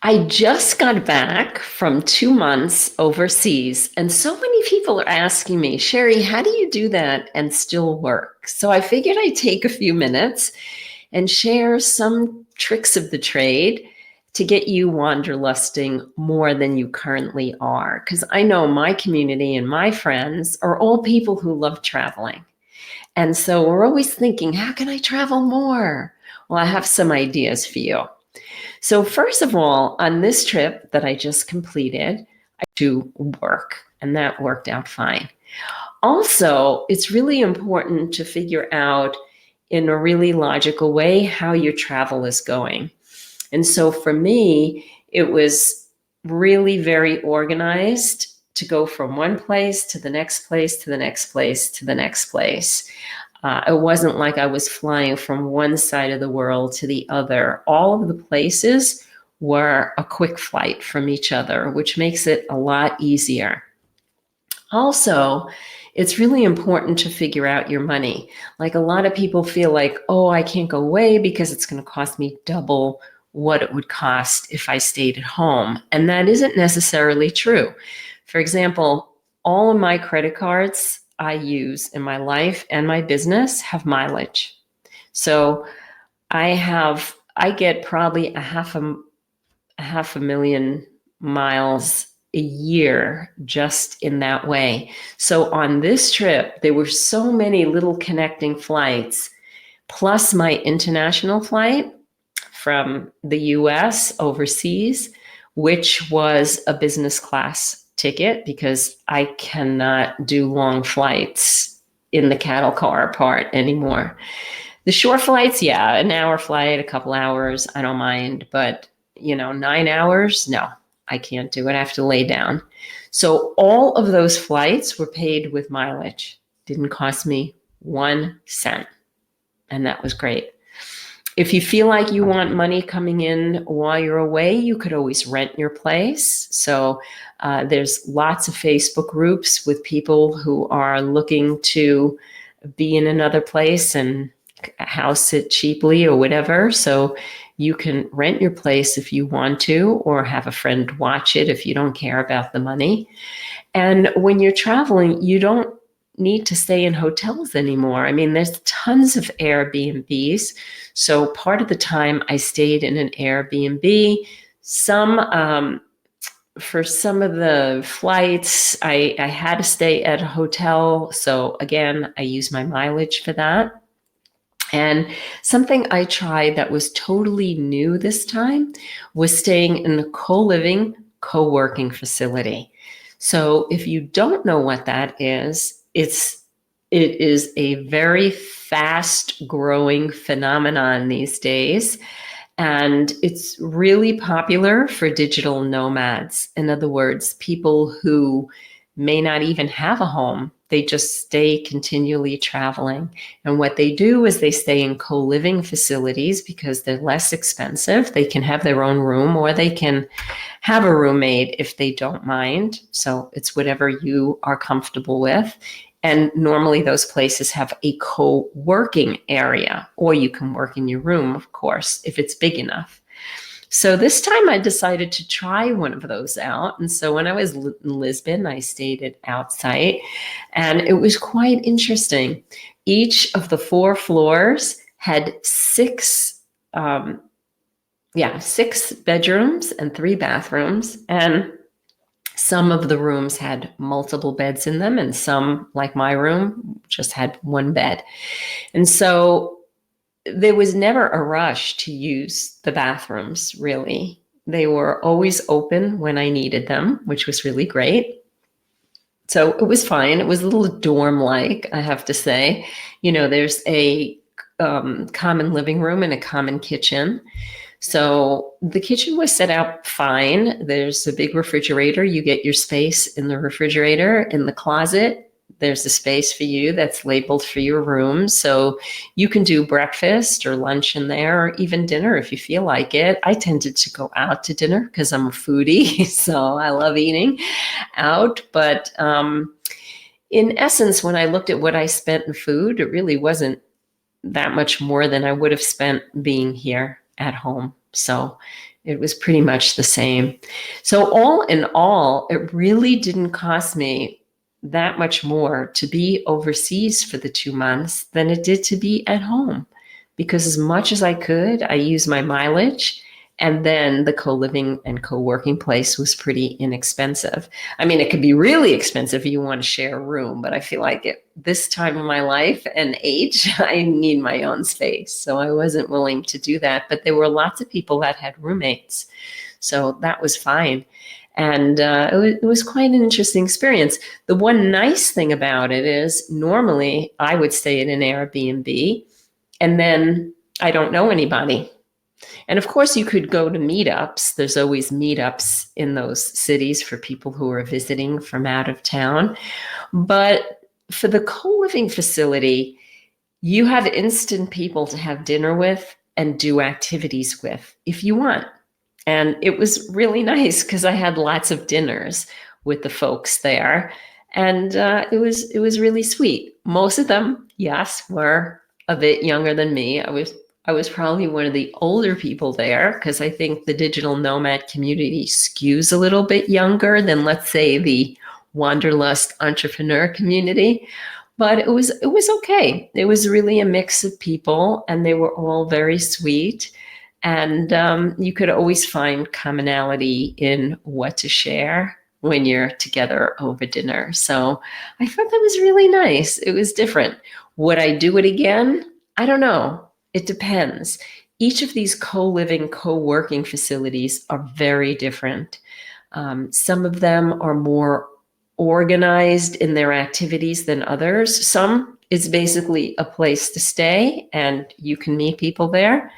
I just got back from 2 months overseas, and so many people are asking me, Sheri, how do you do that and still work? So I figured I'd take a few minutes and share some tricks of the trade to get you wanderlusting more than you currently are. Because I know my community and my friends are all people who love traveling. And so we're always thinking, how can I travel more? Well, I have some ideas for you. So, first of all, on this trip that I just completed, I do work, and that worked out fine. Also, it's really important to figure out in a really logical way how your travel is going. And so for me, it was really very organized to go from one place to the next place to the next place to the next place. It wasn't like I was flying from one side of the world to the other. All of the places were a quick flight from each other, which makes it a lot easier. Also, it's really important to figure out your money. Like a lot of people feel like, oh, I can't go away because it's going to cost me double what it would cost if I stayed at home. And that isn't necessarily true. For example, all of my credit cards I use in my life and my business have mileage. So I get probably a half a million miles a year just in that way. So on this trip, there were so many little connecting flights, plus my international flight from the US overseas, which was a business class ticket because I cannot do long flights in the cattle car part anymore. The short flights, yeah, an hour flight, a couple hours, I don't mind. But, 9 hours, no, I can't do it. I have to lay down. So all of those flights were paid with mileage. Didn't cost me 1 cent. And that was great. If you feel like you want money coming in while you're away, you could always rent your place. So there's lots of Facebook groups with people who are looking to be in another place and house it cheaply or whatever. So you can rent your place if you want to, or have a friend watch it if you don't care about the money. And when you're traveling, you don't need to stay in hotels anymore. I mean, there's tons of Airbnbs. So part of the time I stayed in an Airbnb. For some of the flights, I had to stay at a hotel. So again, I use my mileage for that. And something I tried that was totally new this time was staying in a co-living, co-working facility. So if you don't know what that is, it is a very fast growing phenomenon these days. And it's really popular for digital nomads. In other words, people who may not even have a home. They just stay continually traveling. And what they do is they stay in co-living facilities because they're less expensive. They can have their own room, or they can have a roommate if they don't mind. So it's whatever you are comfortable with. And normally those places have a co-working area, or you can work in your room, of course, if it's big enough. So this time I decided to try one of those out. And so when I was in Lisbon, I stayed at Outsite, and it was quite interesting. Each of the 4 floors had six bedrooms and 3 bathrooms. And some of the rooms had multiple beds in them, and some, like my room, just had 1 bed. And so there was never a rush to use the bathrooms, really. They were always open when I needed them, which was really great. So it was fine. It was a little dorm-like, I have to say. There's a common living room and a common kitchen. So the kitchen was set out fine. There's a big refrigerator. You get your space in the refrigerator. In the closet, there's a space for you that's labeled for your room. So you can do breakfast or lunch in there, or even dinner if you feel like it. I tended to go out to dinner because I'm a foodie, so I love eating out. But in essence, when I looked at what I spent in food, it really wasn't that much more than I would have spent being here at home. So It was pretty much the same. So all in all, it really didn't cost me that much more to be overseas for the 2 months than it did to be at home. Because as much as I could, I used my mileage. And then the co-living and co-working place was pretty inexpensive. I mean, it could be really expensive if you want to share a room, but I feel like at this time of my life and age, I need my own space. So I wasn't willing to do that. But there were lots of people that had roommates. So that was fine. And it was quite an interesting experience. The one nice thing about it is normally I would stay in an Airbnb and then I don't know anybody. And of course, you could go to meetups. There's always meetups in those cities for people who are visiting from out of town. But for the co-living facility, you have instant people to have dinner with and do activities with if you want. And it was really nice because I had lots of dinners with the folks there. And it was really sweet. Most of them, yes, were a bit younger than me. I was probably one of the older people there because I think the digital nomad community skews a little bit younger than, let's say, the Wanderlust entrepreneur community. But it was okay. It was really a mix of people, and they were all very sweet. And you could always find commonality in what to share when you're together over dinner. So I thought that was really nice. It was different. Would I do it again? I don't know. It depends. Each of these co-living, co-working facilities are very different. Some of them are more organized in their activities than others. Some is basically a place to stay and you can meet people there.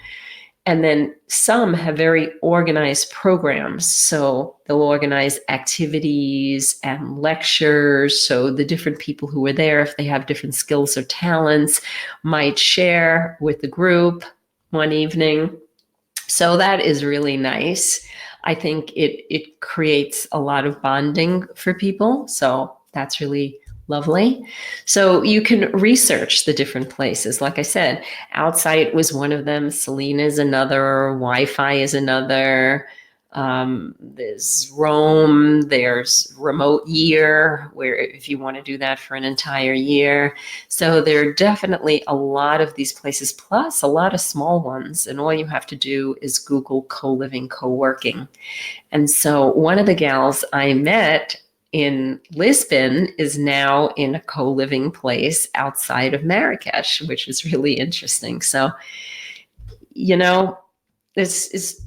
And then some have very organized programs. So they'll organize activities and lectures. So the different people who are there, if they have different skills or talents, might share with the group one evening. So that is really nice. I think it creates a lot of bonding for people. So that's really lovely. So you can research the different places. Like I said, Outsite was one of them. Selena is another. Wi-Fi is another. There's Rome. There's Remote Year, where if you want to do that for an entire year. So there are definitely a lot of these places, plus a lot of small ones. And all you have to do is Google co-living, co-working. And so one of the gals I met in Lisbon is now in a co-living place outside of Marrakesh, which is really interesting. So, you know, it's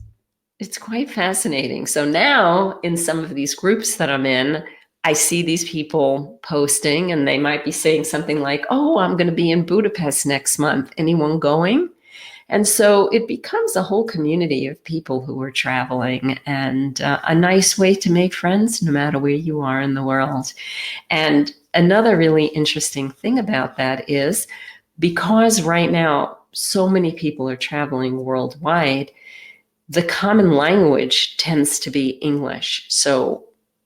quite fascinating. So now in some of these groups that I'm in, I see these people posting and they might be saying something like, oh, I'm going to be in Budapest next month. Anyone going? And so it becomes a whole community of people who are traveling and a nice way to make friends no matter where you are in the world. And another really interesting thing about that is because right now so many people are traveling worldwide, the common language tends to be English. So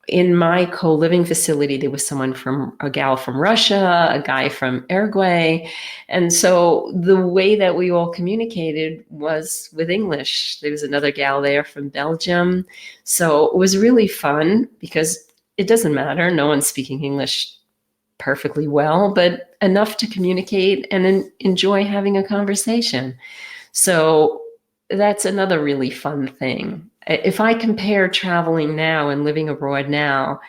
in my co-living facility, there was a gal from Russia, a guy from Uruguay. And so the way that we all communicated was with English. There was another gal there from Belgium. So it was really fun because it doesn't matter. No one's speaking English perfectly well, but enough to communicate and enjoy having a conversation. So that's another really fun thing. If I compare traveling now and living abroad now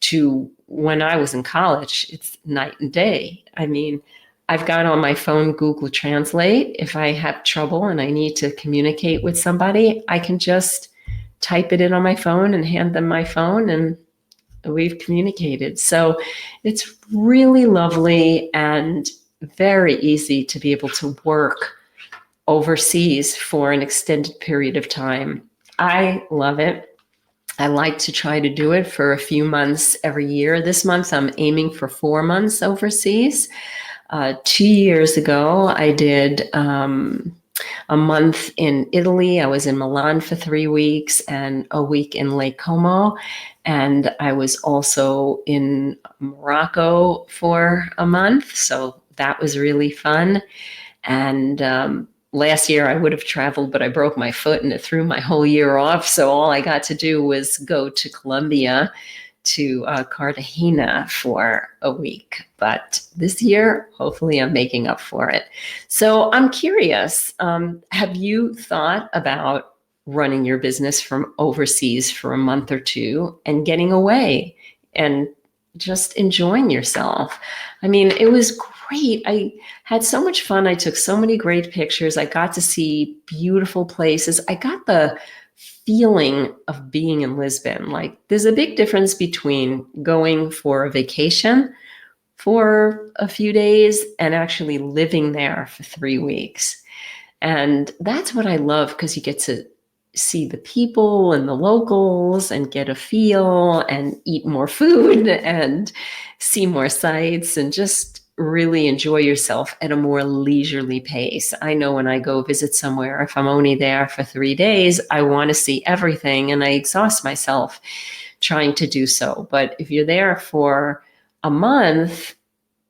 to when I was in college, it's night and day. I mean, I've got on my phone Google Translate. If I have trouble and I need to communicate with somebody, I can just type it in on my phone and hand them my phone and we've communicated. So it's really lovely and very easy to be able to work overseas for an extended period of time. I love it. I like to try to do it for a few months every year. This month, I'm aiming for 4 months overseas. 2 years ago, I did a month in Italy. I was in Milan for 3 weeks and a week in Lake Como. And I was also in Morocco for a month. So that was really fun. And last year I would have traveled, but I broke my foot and it threw my whole year off. So all I got to do was go to Colombia, to Cartagena for a week. But this year, hopefully, I'm making up for it. So I'm curious, have you thought about running your business from overseas for a month or two and getting away and just enjoying yourself? I mean, it was great. I had so much fun. I took so many great pictures. I got to see beautiful places. I got the feeling of being in Lisbon. Like, there's a big difference between going for a vacation for a few days and actually living there for 3 weeks. And that's what I love, because you get to see the people and the locals and get a feel and eat more food and see more sights and just really enjoy yourself at a more leisurely pace. I know when I go visit somewhere, if I'm only there for 3 days, I want to see everything and I exhaust myself trying to do so. But if you're there for a month,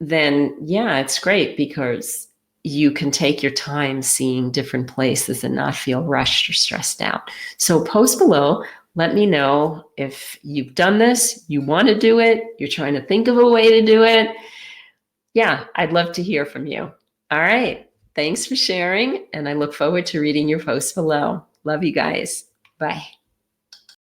then yeah, it's great, because you can take your time seeing different places and not feel rushed or stressed out. So post below, let me know if you've done this, you want to do it, you're trying to think of a way to do it. Yeah, I'd love to hear from you. All right. Thanks for sharing. And I look forward to reading your posts below. Love you guys. Bye.